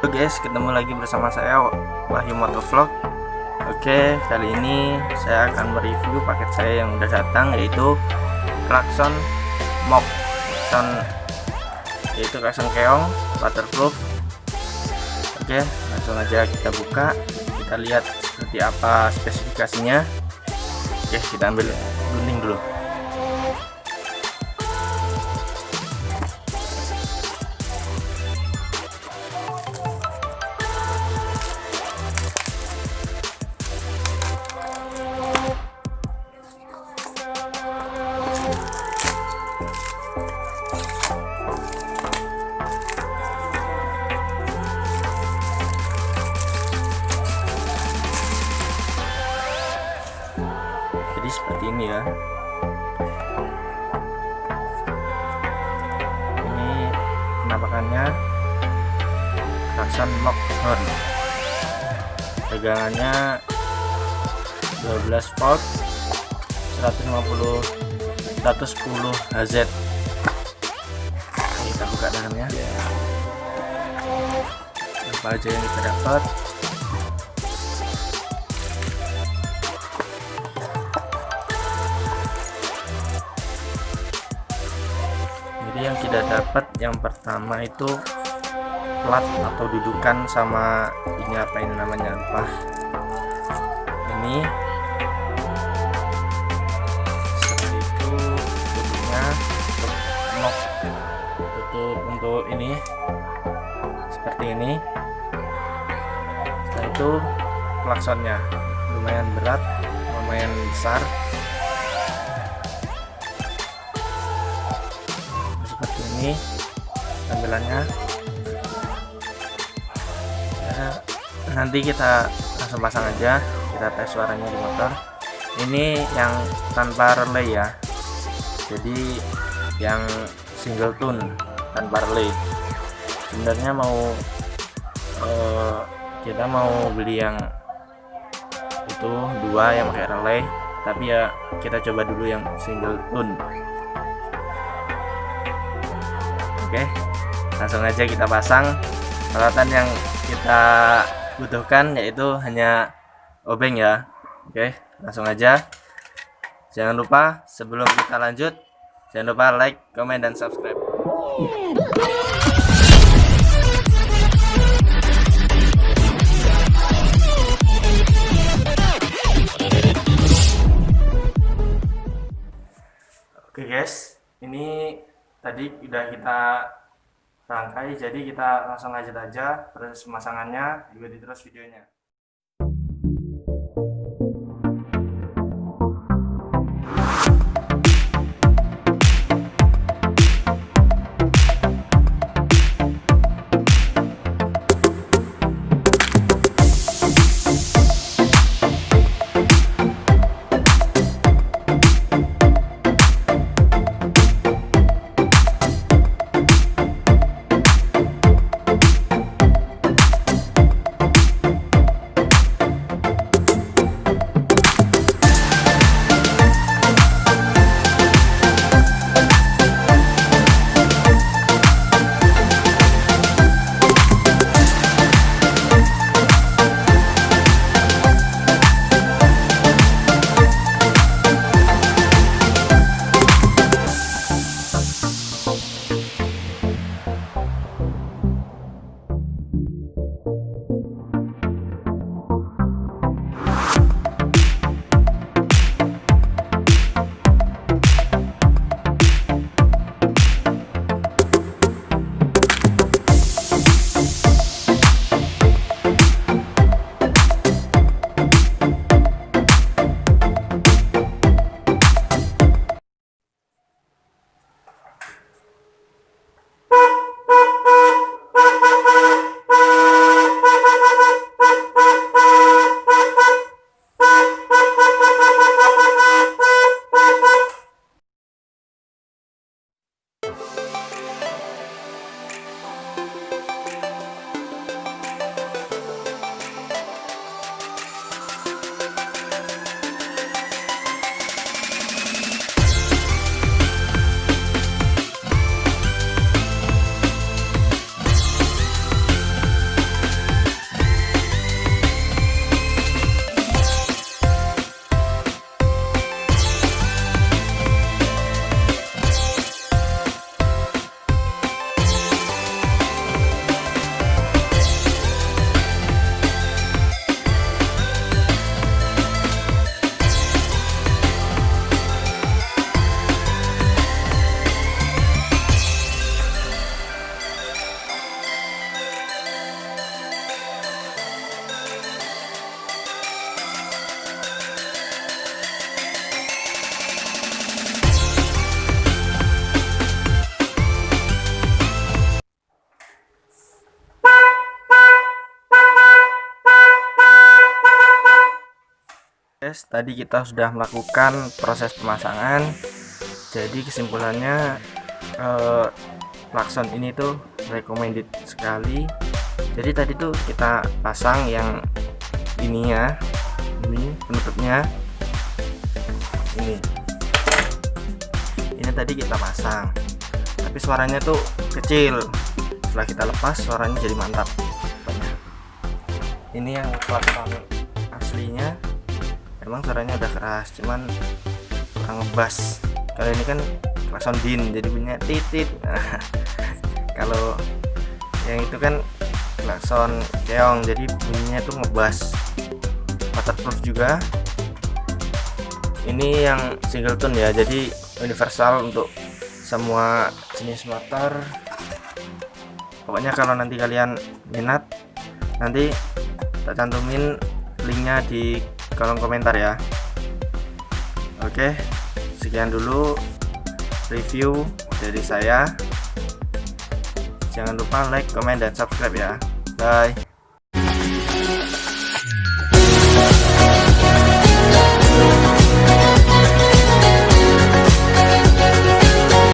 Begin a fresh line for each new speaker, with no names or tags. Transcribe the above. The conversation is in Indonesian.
Halo guys, ketemu lagi bersama saya Wahyu Motovlog. Oke, kali ini saya akan mereview paket saya yang udah datang, yaitu klakson MOG, yaitu klakson keong waterproof. Oke, langsung aja kita buka, kita lihat seperti apa spesifikasinya. Oke, kita ambil gunting dulu. Jadi seperti ini ya. Ini penampakannya klakson MOG horn. Tegangannya 12 volt, 110 Hz. Ini kita buka dalamnya. Apa aja yang kita dapat? Jadi yang kita dapat yang pertama itu plat atau dudukan, sama ini apa ini namanya, lupa. Ini setelah itu tutupnya, tutup untuk ini seperti ini. Setelah itu klaksonnya lumayan berat, lumayan besar, seperti ini tampilannya. Ya, nanti kita langsung pasang aja, kita tes suaranya di motor. Ini yang tanpa relay ya, jadi yang single tune tanpa relay. Sebenarnya kita mau beli yang itu dua yang pakai relay, tapi ya kita coba dulu yang single tune. Oke, langsung aja kita pasang. Peralatan yang kita butuhkan yaitu hanya obeng ya. Oke, langsung aja. Jangan lupa sebelum kita lanjut, jangan lupa like, comment, dan subscribe. Oke guys, ini tadi udah kita rangkai, jadi kita langsung lanjut aja proses pemasangannya, ikuti terus videonya. Guys, tadi kita sudah melakukan proses pemasangan. Jadi kesimpulannya klakson ini tuh recommended sekali. Jadi tadi tuh kita pasang yang ini ya, ini penutupnya, ini tadi kita pasang, tapi suaranya tuh kecil. Setelah kita lepas, suaranya jadi mantap. Ini yang klakson aslinya, emang suaranya udah keras, cuman kurang ngebas. Kalau ini kan klakson din, jadi bunyinya titit. Kalau yang itu kan klakson keong, jadi bunyinya tuh ngebas. Waterproof juga. Ini yang single tone ya, jadi universal untuk semua jenis motor. Pokoknya kalau nanti kalian minat, nanti tak cantumin linknya di kolom komentar ya. Oke, sekian dulu review dari saya. Jangan lupa like, comment, dan subscribe ya. Bye.